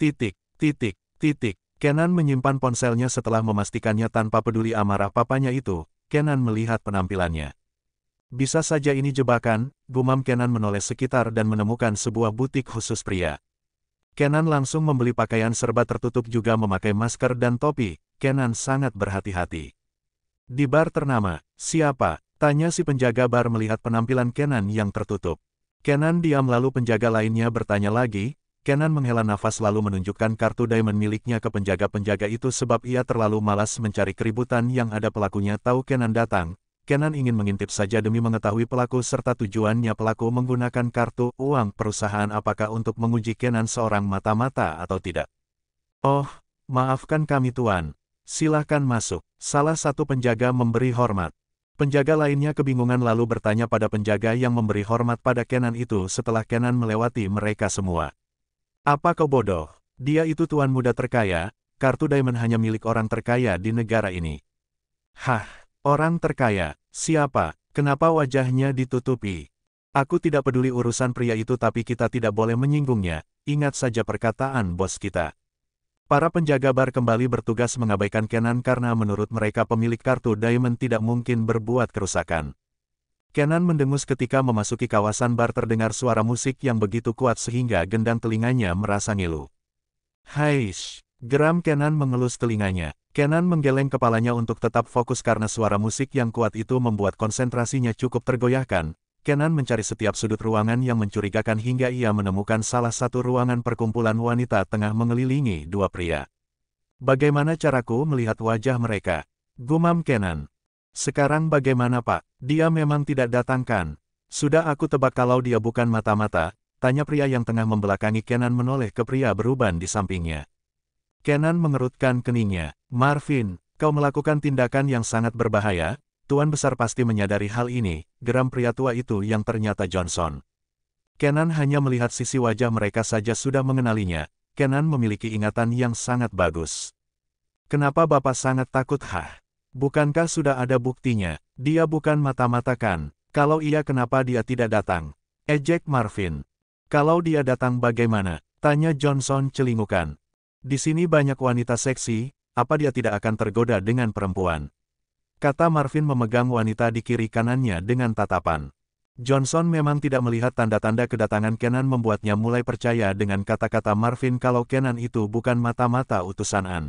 Titik, titik, titik. Kenan menyimpan ponselnya setelah memastikannya tanpa peduli amarah papanya itu. Kenan melihat penampilannya. Bisa saja ini jebakan, gumam Kenan menoleh sekitar dan menemukan sebuah butik khusus pria. Kenan langsung membeli pakaian serba tertutup juga memakai masker dan topi. Kenan sangat berhati-hati. Di bar ternama, siapa? Tanya si penjaga bar melihat penampilan Kenan yang tertutup. Kenan diam lalu penjaga lainnya bertanya lagi. Kenan menghela nafas lalu menunjukkan kartu diamond miliknya ke penjaga-penjaga itu sebab ia terlalu malas mencari keributan yang ada pelakunya tahu Kenan datang. Kenan ingin mengintip saja demi mengetahui pelaku serta tujuannya pelaku menggunakan kartu uang perusahaan apakah untuk menguji Kenan seorang mata-mata atau tidak. Oh, maafkan kami tuan. Silahkan masuk. Salah satu penjaga memberi hormat. Penjaga lainnya kebingungan lalu bertanya pada penjaga yang memberi hormat pada Kenan itu setelah Kenan melewati mereka semua. Apa kau bodoh? Dia itu tuan muda terkaya, kartu diamond hanya milik orang terkaya di negara ini. Hah, orang terkaya, siapa? Kenapa wajahnya ditutupi? Aku tidak peduli urusan pria itu tapi kita tidak boleh menyinggungnya, ingat saja perkataan bos kita. Para penjaga bar kembali bertugas mengabaikan Kenan karena menurut mereka pemilik kartu diamond tidak mungkin berbuat kerusakan. Kenan mendengus ketika memasuki kawasan bar terdengar suara musik yang begitu kuat sehingga gendang telinganya merasa ngilu. Haish, geram Kenan mengelus telinganya. Kenan menggeleng kepalanya untuk tetap fokus karena suara musik yang kuat itu membuat konsentrasinya cukup tergoyahkan. Kenan mencari setiap sudut ruangan yang mencurigakan hingga ia menemukan salah satu ruangan perkumpulan wanita tengah mengelilingi dua pria. Bagaimana caraku melihat wajah mereka? Gumam Kenan. Sekarang bagaimana Pak? Dia memang tidak datang kan? Sudah aku tebak kalau dia bukan mata-mata, tanya pria yang tengah membelakangi Kenan menoleh ke pria beruban di sampingnya. Kenan mengerutkan keningnya. Marvin, kau melakukan tindakan yang sangat berbahaya, Tuan Besar pasti menyadari hal ini, geram pria tua itu yang ternyata Johnson. Kenan hanya melihat sisi wajah mereka saja sudah mengenalinya, Kenan memiliki ingatan yang sangat bagus. Kenapa Bapak sangat takut? Bukankah sudah ada buktinya? Dia bukan mata-mata kan? Kalau iya kenapa dia tidak datang? Ejek Marvin. Kalau dia datang bagaimana? Tanya Johnson celingukan. Di sini banyak wanita seksi, apa dia tidak akan tergoda dengan perempuan? Kata Marvin memegang wanita di kiri kanannya dengan tatapan. Johnson memang tidak melihat tanda-tanda kedatangan Kenan membuatnya mulai percaya dengan kata-kata Marvin kalau Kenan itu bukan mata-mata utusan An.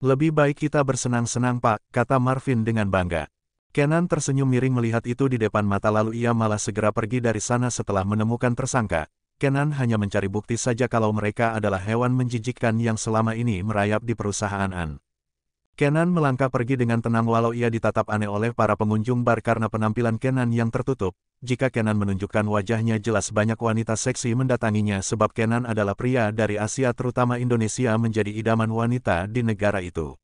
Lebih baik kita bersenang-senang Pak, kata Marvin dengan bangga. Kenan tersenyum miring melihat itu di depan mata lalu ia malah segera pergi dari sana setelah menemukan tersangka. Kenan hanya mencari bukti saja kalau mereka adalah hewan menjijikkan yang selama ini merayap di perusahaan An. Kenan melangkah pergi dengan tenang walau ia ditatap aneh oleh para pengunjung bar karena penampilan Kenan yang tertutup. Jika Kenan menunjukkan wajahnya jelas banyak wanita seksi mendatanginya sebab Kenan adalah pria dari Asia terutama Indonesia menjadi idaman wanita di negara itu.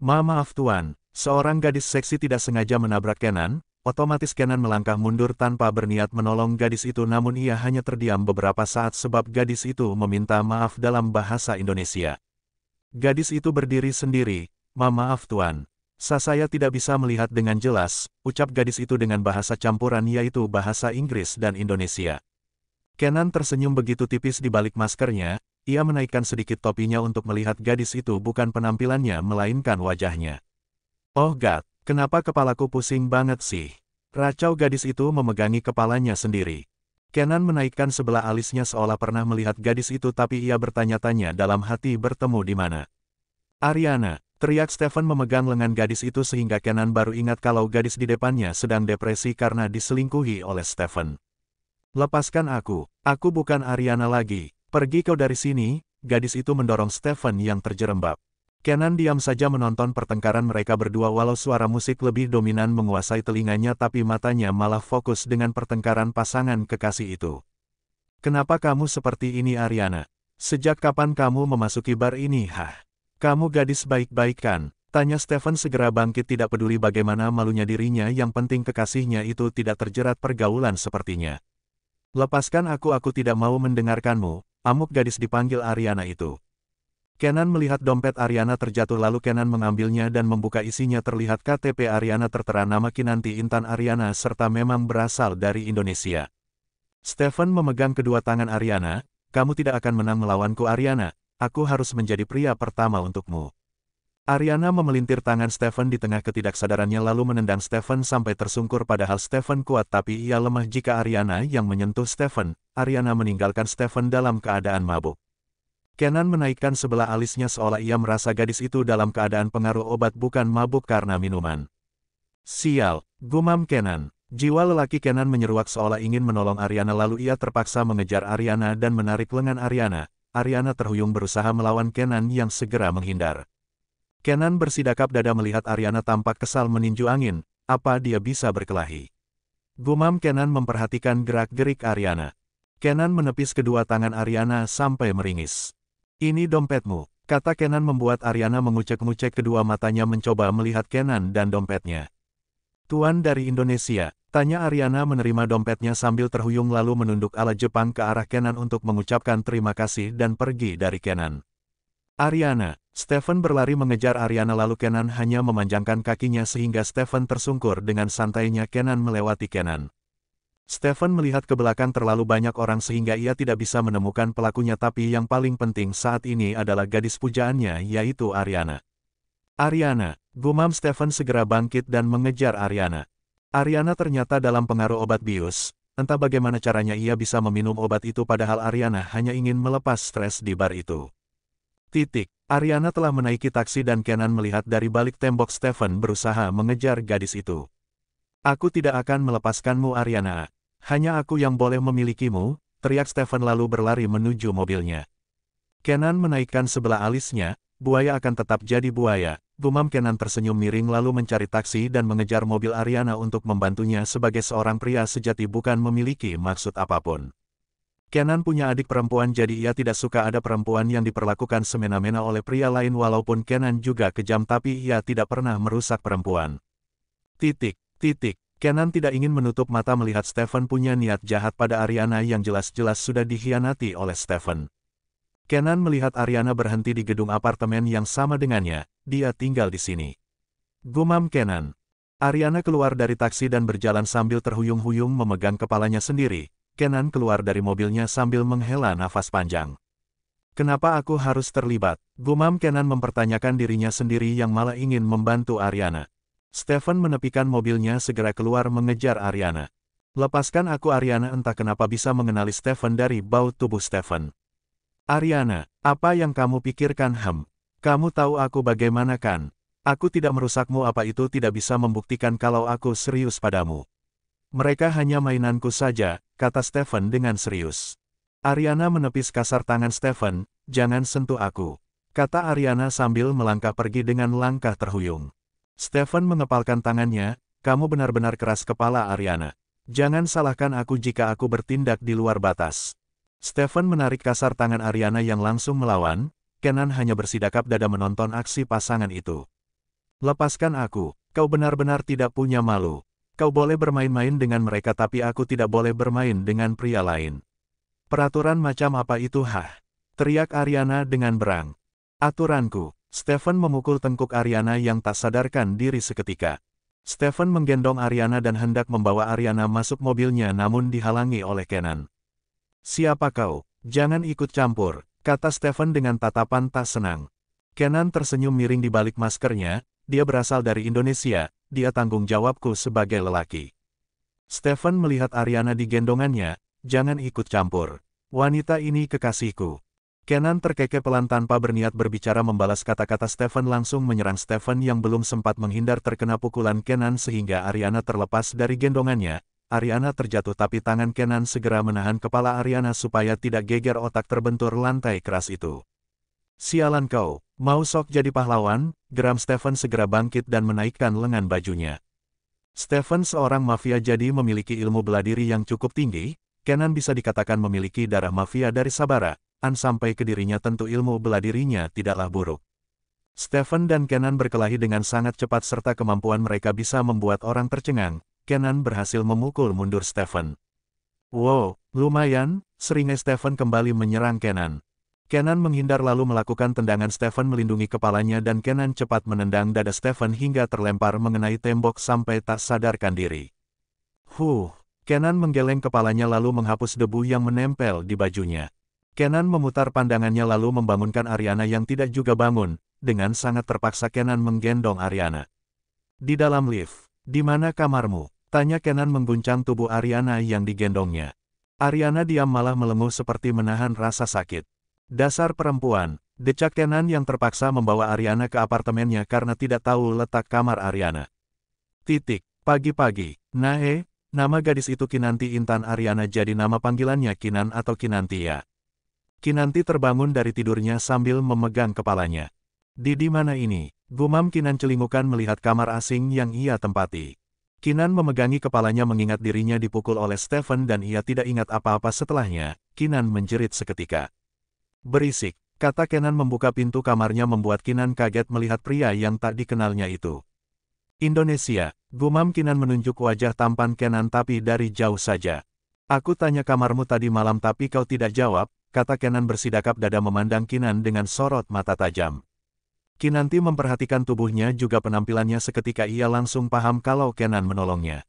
Maaf tuan, seorang gadis seksi tidak sengaja menabrak Kenan, otomatis Kenan melangkah mundur tanpa berniat menolong gadis itu namun ia hanya terdiam beberapa saat sebab gadis itu meminta maaf dalam bahasa Indonesia. Gadis itu berdiri sendiri, maaf tuan. Saya tidak bisa melihat dengan jelas, ucap gadis itu dengan bahasa campuran yaitu bahasa Inggris dan Indonesia. Kenan tersenyum begitu tipis di balik maskernya, ia menaikkan sedikit topinya untuk melihat gadis itu bukan penampilannya melainkan wajahnya. Oh God, kenapa kepalaku pusing banget sih? Racau gadis itu memegangi kepalanya sendiri. Kenan menaikkan sebelah alisnya seolah pernah melihat gadis itu tapi ia bertanya-tanya dalam hati bertemu di mana. Ariana. Teriak Stephen memegang lengan gadis itu sehingga Kenan baru ingat kalau gadis di depannya sedang depresi karena diselingkuhi oleh Stephen. Lepaskan aku bukan Ariana lagi, pergi kau dari sini, gadis itu mendorong Stephen yang terjerembab. Kenan diam saja menonton pertengkaran mereka berdua walau suara musik lebih dominan menguasai telinganya tapi matanya malah fokus dengan pertengkaran pasangan kekasih itu. Kenapa kamu seperti ini Ariana? Sejak kapan kamu memasuki bar ini Kamu gadis baik-baik kan? Tanya Stephen segera bangkit tidak peduli bagaimana malunya dirinya yang penting kekasihnya itu tidak terjerat pergaulan sepertinya. Lepaskan aku tidak mau mendengarkanmu, amuk gadis dipanggil Ariana itu. Kenan melihat dompet Ariana terjatuh lalu Kenan mengambilnya dan membuka isinya terlihat KTP Ariana tertera nama Kinanti Intan Ariana serta memang berasal dari Indonesia. Stephen memegang kedua tangan Ariana, kamu tidak akan menang melawanku Ariana, aku harus menjadi pria pertama untukmu. Ariana memelintir tangan Stephen di tengah ketidaksadarannya lalu menendang Stephen sampai tersungkur padahal Stephen kuat tapi ia lemah jika Ariana yang menyentuh Stephen. Ariana meninggalkan Stephen dalam keadaan mabuk. Kenan menaikkan sebelah alisnya seolah ia merasa gadis itu dalam keadaan pengaruh obat bukan mabuk karena minuman. Sial, gumam Kenan. Jiwa lelaki Kenan menyeruak seolah ingin menolong Ariana lalu ia terpaksa mengejar Ariana dan menarik lengan Ariana. Ariana terhuyung berusaha melawan Kenan yang segera menghindar. Kenan bersidakap dada melihat Ariana tampak kesal meninju angin, apa dia bisa berkelahi. Gumam Kenan memperhatikan gerak-gerik Ariana. Kenan menepis kedua tangan Ariana sampai meringis. Ini dompetmu, kata Kenan membuat Ariana mengucek-ngucek kedua matanya mencoba melihat Kenan dan dompetnya. Tuan dari Indonesia, tanya Ariana menerima dompetnya sambil terhuyung lalu menunduk ala Jepang ke arah Kenan untuk mengucapkan terima kasih dan pergi dari Kenan. Ariana, Stephen berlari mengejar Ariana lalu Kenan hanya memanjangkan kakinya sehingga Stephen tersungkur dengan santainya Kenan melewati Kenan. Stephen melihat ke belakang terlalu banyak orang sehingga ia tidak bisa menemukan pelakunya tapi yang paling penting saat ini adalah gadis pujaannya yaitu Ariana. Ariana, gumam Stephen segera bangkit dan mengejar Ariana. Ariana ternyata dalam pengaruh obat bius, entah bagaimana caranya ia bisa meminum obat itu padahal Ariana hanya ingin melepas stres di bar itu. Ariana telah menaiki taksi dan Kenan melihat dari balik tembok Stephen berusaha mengejar gadis itu. Aku tidak akan melepaskanmu Ariana. Hanya aku yang boleh memilikimu, teriak Stephen lalu berlari menuju mobilnya. Kenan menaikkan sebelah alisnya, buaya akan tetap jadi buaya. Gumam Kenan tersenyum miring lalu mencari taksi dan mengejar mobil Ariana untuk membantunya sebagai seorang pria sejati bukan memiliki maksud apapun. Kenan punya adik perempuan jadi ia tidak suka ada perempuan yang diperlakukan semena-mena oleh pria lain walaupun Kenan juga kejam tapi ia tidak pernah merusak perempuan. Kenan tidak ingin menutup mata melihat Stephen punya niat jahat pada Ariana yang jelas-jelas sudah dikhianati oleh Stephen. Kenan melihat Ariana berhenti di gedung apartemen yang sama dengannya, dia tinggal di sini. Gumam Kenan. Ariana keluar dari taksi dan berjalan sambil terhuyung-huyung memegang kepalanya sendiri. Kenan keluar dari mobilnya sambil menghela nafas panjang. Kenapa aku harus terlibat? Gumam Kenan mempertanyakan dirinya sendiri yang malah ingin membantu Ariana. Stephen menepikan mobilnya segera keluar mengejar Ariana. Lepaskan aku Ariana entah kenapa bisa mengenali Stephen dari bau tubuh Stephen. Ariana, apa yang kamu pikirkan Kamu tahu aku bagaimana kan? Aku tidak merusakmu apa itu tidak bisa membuktikan kalau aku serius padamu. Mereka hanya mainanku saja, kata Stephen dengan serius. Ariana menepis kasar tangan Stephen, jangan sentuh aku. Kata Ariana sambil melangkah pergi dengan langkah terhuyung. Stephen mengepalkan tangannya, kamu benar-benar keras kepala Ariana. Jangan salahkan aku jika aku bertindak di luar batas. Stephen menarik kasar tangan Ariana yang langsung melawan, Kenan hanya bersidakap dada menonton aksi pasangan itu. Lepaskan aku, kau benar-benar tidak punya malu. Kau boleh bermain-main dengan mereka tapi aku tidak boleh bermain dengan pria lain. Peraturan macam apa itu teriak Ariana dengan berang. Aturanku. Stephen memukul tengkuk Ariana yang tak sadarkan diri seketika. Stephen menggendong Ariana dan hendak membawa Ariana masuk mobilnya namun dihalangi oleh Kenan. Siapa kau? Jangan ikut campur, kata Stephen dengan tatapan tak senang. Kenan tersenyum miring di balik maskernya, dia berasal dari Indonesia, dia tanggung jawabku sebagai lelaki. Stephen melihat Ariana di gendongannya, jangan ikut campur. Wanita ini kekasihku. Kenan terkekeh pelan tanpa berniat berbicara membalas kata-kata Stephen langsung menyerang Stephen yang belum sempat menghindar terkena pukulan Kenan sehingga Ariana terlepas dari gendongannya. Ariana terjatuh tapi tangan Kenan segera menahan kepala Ariana supaya tidak geger otak terbentur lantai keras itu. Sialan kau, mau sok jadi pahlawan? Geram Stephen segera bangkit dan menaikkan lengan bajunya. Stephen seorang mafia jadi memiliki ilmu bela diri yang cukup tinggi. Kenan bisa dikatakan memiliki darah mafia dari Sabara. Sampai ke dirinya tentu ilmu bela dirinya tidaklah buruk. Stephen dan Kenan berkelahi dengan sangat cepat serta kemampuan mereka bisa membuat orang tercengang. Kenan berhasil memukul mundur Stephen. Wow, lumayan, seringai Stephen kembali menyerang Kenan. Kenan menghindar lalu melakukan tendangan Stephen melindungi kepalanya dan Kenan cepat menendang dada Stephen hingga terlempar mengenai tembok sampai tak sadarkan diri. Kenan menggeleng kepalanya lalu menghapus debu yang menempel di bajunya. Kenan memutar pandangannya lalu membangunkan Ariana yang tidak juga bangun. Dengan sangat terpaksa Kenan menggendong Ariana. Di dalam lift. Di mana kamarmu? Tanya Kenan mengguncang tubuh Ariana yang digendongnya. Ariana diam malah melenguh seperti menahan rasa sakit. Dasar perempuan. Decak Kenan yang terpaksa membawa Ariana ke apartemennya karena tidak tahu letak kamar Ariana. Pagi-pagi. Nama gadis itu Kinanti Intan Ariana jadi nama panggilannya Kinan atau Kinanti ya. Kinanti terbangun dari tidurnya sambil memegang kepalanya. Di mana ini? Gumam Kinan celingukan melihat kamar asing yang ia tempati. Kinan memegangi kepalanya mengingat dirinya dipukul oleh Stephen dan ia tidak ingat apa-apa setelahnya. Kinan menjerit seketika. Berisik, kata Kenan membuka pintu kamarnya membuat Kinan kaget melihat pria yang tak dikenalnya itu. Indonesia, gumam Kinan menunjuk wajah tampan Kenan tapi dari jauh saja. Aku tanya kamarmu tadi malam tapi kau tidak jawab, kata Kenan bersidakap dada memandang Kinan dengan sorot mata tajam. Kinanti memperhatikan tubuhnya juga penampilannya seketika ia langsung paham kalau Kenan menolongnya.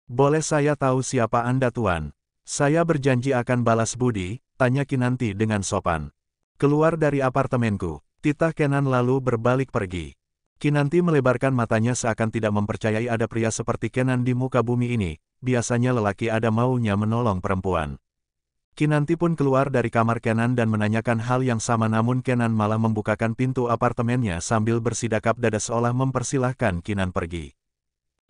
Boleh saya tahu siapa Anda tuan? Saya berjanji akan balas budi, tanya Kinanti dengan sopan. Keluar dari apartemenku, titah Kenan lalu berbalik pergi. Kinanti melebarkan matanya seakan tidak mempercayai ada pria seperti Kenan di muka bumi ini, biasanya lelaki ada maunya menolong perempuan. Kinanti pun keluar dari kamar Kenan dan menanyakan hal yang sama namun Kenan malah membukakan pintu apartemennya sambil bersidakap dada seolah mempersilahkan Kinan pergi.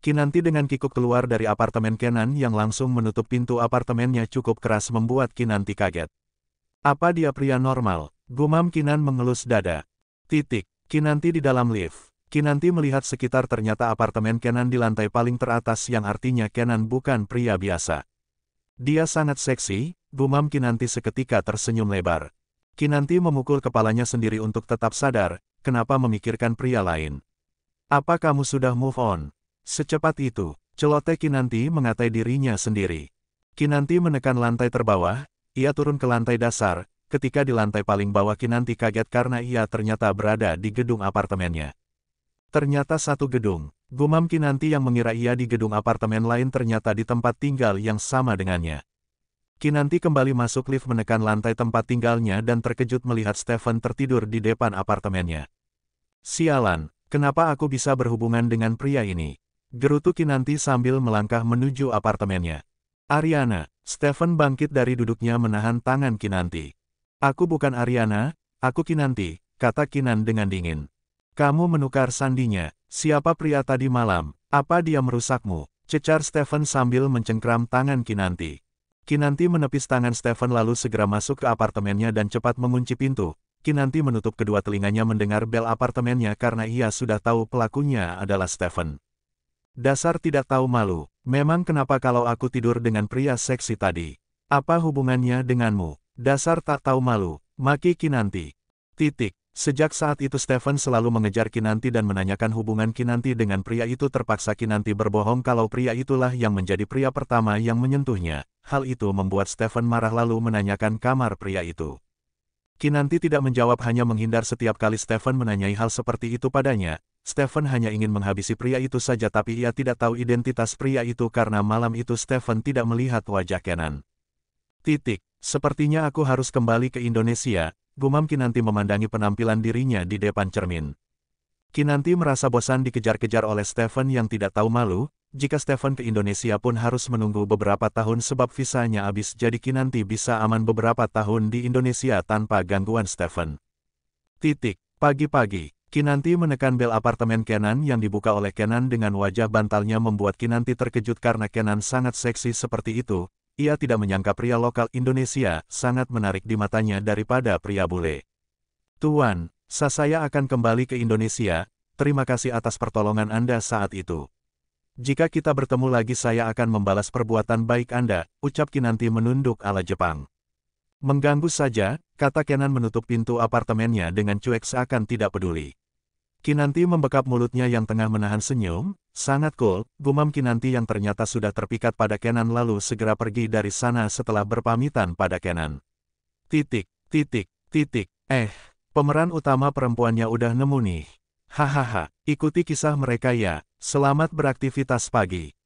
Kinanti dengan kikuk keluar dari apartemen Kenan yang langsung menutup pintu apartemennya cukup keras membuat Kinanti kaget. Apa dia pria normal? Gumam Kinan mengelus dada. Kinanti di dalam lift. Kinanti melihat sekitar ternyata apartemen Kenan di lantai paling teratas yang artinya Kenan bukan pria biasa. Dia sangat seksi. Gumam Kinanti seketika tersenyum lebar. Kinanti memukul kepalanya sendiri untuk tetap sadar, kenapa memikirkan pria lain. Apa kamu sudah move on? Secepat itu, celoteh Kinanti mengatai dirinya sendiri. Kinanti menekan lantai terbawah, ia turun ke lantai dasar, ketika di lantai paling bawah Kinanti kaget karena ia ternyata berada di gedung apartemennya. Ternyata satu gedung, gumam Kinanti yang mengira ia di gedung apartemen lain ternyata di tempat tinggal yang sama dengannya. Kinanti kembali masuk lift menekan lantai tempat tinggalnya dan terkejut melihat Stephen tertidur di depan apartemennya. Sialan, kenapa aku bisa berhubungan dengan pria ini? Gerutu Kinanti sambil melangkah menuju apartemennya. Ariana, Stephen bangkit dari duduknya menahan tangan Kinanti. Aku bukan Ariana, aku Kinanti, kata Kinan dengan dingin. Kamu menukar sandinya, siapa pria tadi malam, apa dia merusakmu? Cecar Stephen sambil mencengkram tangan Kinanti. Kinanti menepis tangan Stephen lalu segera masuk ke apartemennya dan cepat mengunci pintu. Kinanti menutup kedua telinganya mendengar bel apartemennya karena ia sudah tahu pelakunya adalah Stephen. Dasar tidak tahu malu, memang kenapa kalau aku tidur dengan pria seksi tadi? Apa hubungannya denganmu? Dasar tak tahu malu, maki Kinanti. Sejak saat itu Stephen selalu mengejar Kinanti dan menanyakan hubungan Kinanti dengan pria itu terpaksa Kinanti berbohong kalau pria itulah yang menjadi pria pertama yang menyentuhnya. Hal itu membuat Stephen marah lalu menanyakan kamar pria itu. Kinanti tidak menjawab hanya menghindar setiap kali Stephen menanyai hal seperti itu padanya. Stephen hanya ingin menghabisi pria itu saja tapi ia tidak tahu identitas pria itu karena malam itu Stephen tidak melihat wajah Kenan. Sepertinya aku harus kembali ke Indonesia. Gumam Kinanti memandangi penampilan dirinya di depan cermin. Kinanti merasa bosan dikejar-kejar oleh Stephen yang tidak tahu malu. Jika Stephen ke Indonesia pun harus menunggu beberapa tahun sebab visanya habis jadi Kinanti bisa aman beberapa tahun di Indonesia tanpa gangguan Stephen. Pagi-pagi, Kinanti menekan bel apartemen Kenan yang dibuka oleh Kenan dengan wajah bantalnya membuat Kinanti terkejut karena Kenan sangat seksi seperti itu. Ia tidak menyangka pria lokal Indonesia sangat menarik di matanya daripada pria bule. Tuan, saya akan kembali ke Indonesia, terima kasih atas pertolongan Anda saat itu. Jika kita bertemu lagi saya akan membalas perbuatan baik Anda, ucap Kinanti menunduk ala Jepang. Mengganggu saja, kata Kenan menutup pintu apartemennya dengan cuek seakan tidak peduli. Kinanti membekap mulutnya yang tengah menahan senyum, sangat cool, gumam Kinanti yang ternyata sudah terpikat pada Kenan lalu segera pergi dari sana setelah berpamitan pada Kenan. Pemeran utama perempuannya udah nemu nih. Hahaha, ikuti kisah mereka ya, selamat beraktivitas pagi.